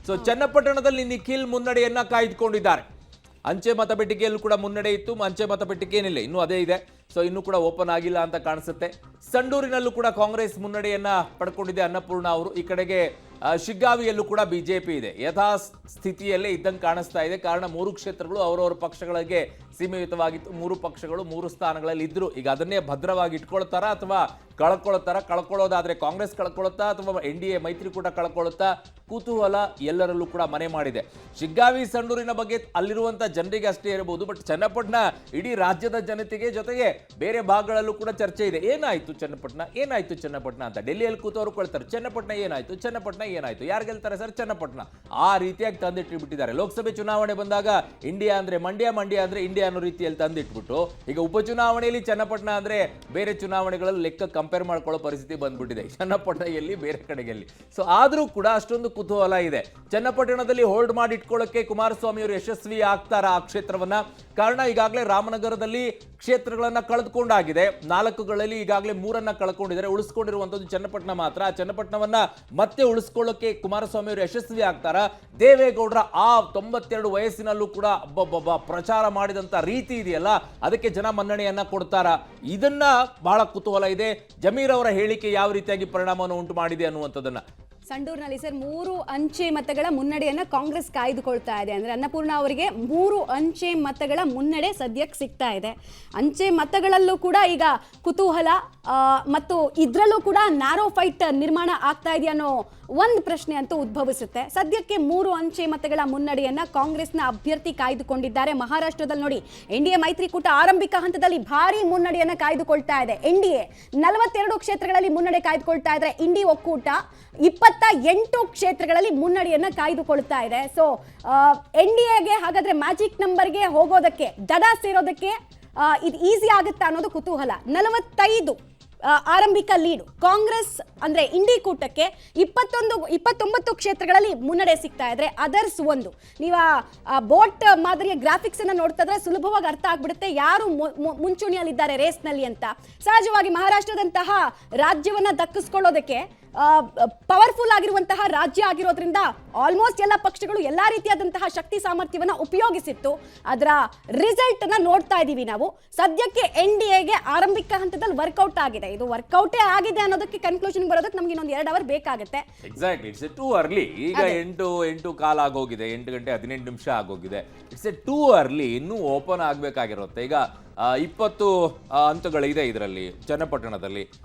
So ಚನ್ನಪಟ್ಟಣದಲ್ಲಿ ನಿಖಿಲ್ ಮುನ್ನಡೆಯನ್ನ ಕಾಯ್ದುಕೊಂಡಿದ್ದಾರೆ. ಅಂಚೆ ಮತಪೆಟ್ಟಿಗೆಯಲ್ಲೂ ಕೂಡ ಮುನ್ನಡೆ ಇತ್ತು. ಅಂಚೆ ಮತಪೆಟ್ಟಿಗೆ ಏನಿಲ್ಲ, ಇನ್ನೂ ಅದೇ ಇದೆ. ಸೊ ಇನ್ನೂ ಕೂಡ ಓಪನ್ ಆಗಿಲ್ಲ ಅಂತ ಕಾಣಿಸುತ್ತೆ. ಸಂಡೂರಿನಲ್ಲೂ ಕೂಡ ಕಾಂಗ್ರೆಸ್ ಮುನ್ನಡೆಯನ್ನ ಪಡ್ಕೊಂಡಿದೆ ಅನ್ನಪೂರ್ಣ ಅವರು. ಈ ಕಡೆಗೆ ಶಿಗ್ಗಾವಿಯಲ್ಲೂ ಕೂಡ ಬಿಜೆಪಿ ಇದೆ. ಯಥಾ ಸ್ಥಿತಿಯಲ್ಲೇ ಇದ್ದಂಗೆ ಕಾಣಿಸ್ತಾ ಇದೆ. ಕಾರಣ 3 ಕ್ಷೇತ್ರಗಳು ಅವರವರ ಪಕ್ಷಗಳಿಗೆ ಸೀಮಿತವಾಗಿತ್ತು. 3 ಪಕ್ಷಗಳು 3 ಸ್ಥಾನಗಳಲ್ಲಿ ಇದ್ರು. ಈಗ ಅದನ್ನೇ ಭದ್ರವಾಗಿ ಇಟ್ಕೊಳ್ತಾರಾ ಅಥವಾ ಕಳ್ಕೊಳ್ಳೋದಾದ್ರೆ ಕಾಂಗ್ರೆಸ್ ಕಳ್ಕೊಳ್ಳುತ್ತಾ ಅಥವಾ NDA ಮೈತ್ರಿಕೂಟ ಕಳ್ಕೊಳ್ಳುತ್ತಾ? ಕುತೂಹಲ ಎಲ್ಲರಲ್ಲೂ ಕೂಡ ಮನೆ ಮಾಡಿದೆ. ಶಿಗ್ಗಾವಿ ಸಂಡೂರಿನ ಬಗ್ಗೆ ಅಲ್ಲಿರುವಂತ ಜನರಿಗೆ ಅಷ್ಟೇ ಇರಬಹುದು, ಬಟ್ ಚನ್ನಪಟ್ಟಣ ಇಡೀ ರಾಜ್ಯದ ಜನತೆಗೆ ಜೊತೆಗೆ ಬೇರೆ ಭಾಗಗಳಲ್ಲೂ ಕೂಡ ಚರ್ಚೆ ಇದೆ. ಏನಾಯ್ತು ಚನ್ನಪಟ್ಟಣ ಅಂತ ಡೆಲ್ಲಿಯಲ್ಲಿ ಕೂತವರು ಕೊಳ್ತಾರೆ. ಚನ್ನಪಟ್ಟಣ ಏನಾಯ್ತು, ಯಾರು ಗೆಲ್ತಾರೆ ಸರ್ ಚನ್ನಪಟ್ಟಣ? ಆ ರೀತಿಯಾಗಿ ತಂದಿಟ್ಟುಬಿಟ್ಟಿದ್ದಾರೆ. ಲೋಕಸಭೆ ಚುನಾವಣೆ ಬಂದಾಗ ಇಂಡಿಯಾ ಅಂದ್ರೆ ಮಂಡ್ಯ ಅಂದ್ರೆ ಇಂಡಿಯಾ ಅನ್ನೋ ರೀತಿಯಲ್ಲಿ ತಂದಿಟ್ಬಿಟ್ಟು ಈಗ ಉಪಚುನಾವಣೆಯಲ್ಲಿ ಚನ್ನಪಟ್ಟಣ ಅಂದ್ರೆ ಬೇರೆ ಚುನಾವಣೆಗಳಲ್ಲಿ ಲೆಕ್ಕ ಕಂಪೇರ್ ಮಾಡ್ಕೊಳ್ಳೋ ಪರಿಸ್ಥಿತಿ ಬಂದ್ಬಿಟ್ಟಿದೆ. ಚನ್ನಪಟ್ಟಣ ಎಲ್ಲಿ, ಬೇರೆ ಕಡೆಗೆಲ್ಲಿ. ಸೊ ಆದ್ರೂ ಕೂಡ ಅಷ್ಟೊಂದು ಕುತೂಹಲ ಇದೆ. ಚನ್ನಪಟ್ಟಣದಲ್ಲಿ ಹೋಲ್ಡ್ ಮಾಡಿ ಇಟ್ಕೊಳ್ಳೋಕೆ ಕುಮಾರಸ್ವಾಮಿ ಅವರು ಯಶಸ್ವಿ ಆಗ್ತಾರ ಆ ಕ್ಷೇತ್ರವನ್ನ? ಕಾರಣ ಈಗಾಗಲೇ ರಾಮನಗರದಲ್ಲಿ ಕ್ಷೇತ್ರಗಳನ್ನ ಕಳೆದುಕೊಂಡಾಗಿದೆ. 4ಗಳಲ್ಲಿ ಈಗಾಗಲೇ 3 ಕಳ್ಕೊಂಡಿದ್ದಾರೆ. ಉಳಿಸ್ಕೊಂಡಿರುವಂತದ್ದು ಚನ್ನಪಟ್ಟಣ ಮಾತ್ರ. ಆ ಚನ್ನಪಟ್ಟಣವನ್ನ ಮತ್ತೆ ಉಳಿಸ್ಕೊಳ್ಳೋಕೆ ಕುಮಾರಸ್ವಾಮಿ ಅವರು ಯಶಸ್ವಿ ಆಗ್ತಾರ? ದೇವೇಗೌಡರ ಆ 92 ವಯಸ್ಸಿನಲ್ಲೂ ಕೂಡ ಪ್ರಚಾರ ಮಾಡಿದಂತ ರೀತಿ ಇದೆಯಲ್ಲ, ಅದಕ್ಕೆ ಜನ ಮನ್ನಣೆಯನ್ನ ಕೊಡ್ತಾರ? ಇದನ್ನ ಬಹಳ ಕುತೂಹಲ ಇದೆ. ಜಮೀರ್ ಅವರ ಹೇಳಿಕೆ ಯಾವ ರೀತಿಯಾಗಿ ಪರಿಣಾಮವನ್ನು ಉಂಟು ಮಾಡಿದೆ ಅನ್ನುವಂಥದ್ದನ್ನ. ಸಂಡೂರಿನಲ್ಲಿ ಸರ್ 3 ಅಂಚೆ ಮತಗಳ ಮುನ್ನಡೆಯನ್ನ ಕಾಂಗ್ರೆಸ್ ಕಾಯ್ದುಕೊಳ್ತಾ ಇದೆ. ಅಂದ್ರೆ ಅನ್ನಪೂರ್ಣ ಅವರಿಗೆ 3 ಅಂಚೆ ಮತಗಳ ಮುನ್ನಡೆ ಸದ್ಯಕ್ಕೆ ಸಿಗ್ತಾ ಇದೆ. ಅಂಚೆ ಮತಗಳಲ್ಲೂ ಕೂಡ ಈಗ ಕುತೂಹಲ ಮತ್ತು ಇದ್ರಲ್ಲೂ ಕೂಡ ನ್ಯಾರೋ ಫೈಟ್ ನಿರ್ಮಾಣ ಆಗ್ತಾ ಇದೆಯಾ ಅನ್ನೋ ಒಂದು ಪ್ರಶ್ನೆ ಅಂತೂ ಉದ್ಭವಿಸುತ್ತೆ. ಸದ್ಯಕ್ಕೆ 3 ಅಂಚೆ ಮತಗಳ ಮುನ್ನಡೆಯನ್ನ ಕಾಂಗ್ರೆಸ್ನ ಅಭ್ಯರ್ಥಿ ಕಾಯ್ದುಕೊಂಡಿದ್ದಾರೆ. ಮಹಾರಾಷ್ಟ್ರದಲ್ಲಿ ನೋಡಿ, NDA ಮೈತ್ರಿಕೂಟ ಆರಂಭಿಕ ಹಂತದಲ್ಲಿ ಭಾರಿ ಮುನ್ನಡೆಯನ್ನ ಕಾಯ್ದುಕೊಳ್ತಾ ಇದೆ. NDA 42 ಕ್ಷೇತ್ರಗಳಲ್ಲಿ ಮುನ್ನಡೆ ಕಾಯ್ದುಕೊಳ್ತಾ ಇದ್ರೆ, ಇಂಡಿ ಒಕ್ಕೂಟ 28 ಕ್ಷೇತ್ರಗಳಲ್ಲಿ ಮುನ್ನಡೆಯನ್ನ ಕಾಯ್ದುಕೊಳ್ತಾ ಇದೆ. ಸೊ NDAಗೆ ಹಾಗಾದ್ರೆ ಮ್ಯಾಜಿಕ್ ನಂಬರ್ಗೆ ಹೋಗೋದಕ್ಕೆ, ದಡ ಸೇರೋದಕ್ಕೆ ಇದು ಈಸಿ ಆಗುತ್ತಾ ಅನ್ನೋದು ಕುತೂಹಲ. 45 ಆರಂಭಿಕ ಲೀಡು ಕಾಂಗ್ರೆಸ್ ಅಂದ್ರೆ ಇಂಡಿ ಕೂಟಕ್ಕೆ 29 ಕ್ಷೇತ್ರಗಳಲ್ಲಿ ಮುನ್ನಡೆ ಸಿಗ್ತಾ ಇದ್ರೆ, ಅದರ್ಸ್ ಒಂದು ನೀವು ಬೋಟ್ ಮಾದರಿಯ ಗ್ರಾಫಿಕ್ಸ್ ಅನ್ನ ನೋಡ್ತಾ ಇದ್ರೆ ಸುಲಭವಾಗಿ ಅರ್ಥ ಆಗ್ಬಿಡುತ್ತೆ ಯಾರು ಮುಂಚೂಣಿಯಲ್ಲಿದ್ದಾರೆ ರೇಸ್ನಲ್ಲಿ ಅಂತ. ಸಹಜವಾಗಿ ಮಹಾರಾಷ್ಟ್ರದಂತಹ ರಾಜ್ಯವನ್ನ ದಕ್ಕಿಸ್ಕೊಳ್ಳೋದಕ್ಕೆ ಪವರ್ಫುಲ್ ಆಗಿರುವಂತಹ ರಾಜ್ಯ ಆಗಿರೋದ್ರಿಂದ ಆಲ್ಮೋಸ್ಟ್ ಎಲ್ಲ ಪಕ್ಷಗಳು ಎಲ್ಲಾ ರೀತಿಯಾದಂತಹ ಶಕ್ತಿ ಸಾಮರ್ಥ್ಯವನ್ನ ಉಪಯೋಗಿಸಿತ್ತು. ಅದರ ರಿಸಲ್ಟ್ ಅನ್ನ ನೋಡ್ತಾ ಇದೀವಿ ನಾವು. ಸದ್ಯಕ್ಕೆ NDAಗೆ ಆರಂಭಿಕ ಹಂತದಲ್ಲಿ ವರ್ಕೌಟ್ ಆಗಿದೆ. ಇದು ವರ್ಕೌಟೇ ಆಗಿದೆ ಅನ್ನೋದಕ್ಕೆ ಕನ್ಕ್ಲೂಷನ್ ಬರೋದಕ್ಕೆ ನಮ್ಗೆ ಇನ್ನೊಂದು 2 ಅವರ್ ಬೇಕಾಗುತ್ತೆ. Exactly, it's too early. ಈಗ 8 ಕಾಲ ಆಗೋಗಿದೆ, 8 ಗಂಟೆ 18 ನಿಮಿಷ ಆಗೋಗಿದೆ. It's too early. ಇನ್ನೂ ಓಪನ್ ಆಗ್ಬೇಕಾಗಿರುತ್ತೆ. ಈಗ 20 ಹಂತಗಳಿದೆ ಇದರಲ್ಲಿ ಚನ್ನಪಟ್ಟಣದಲ್ಲಿ.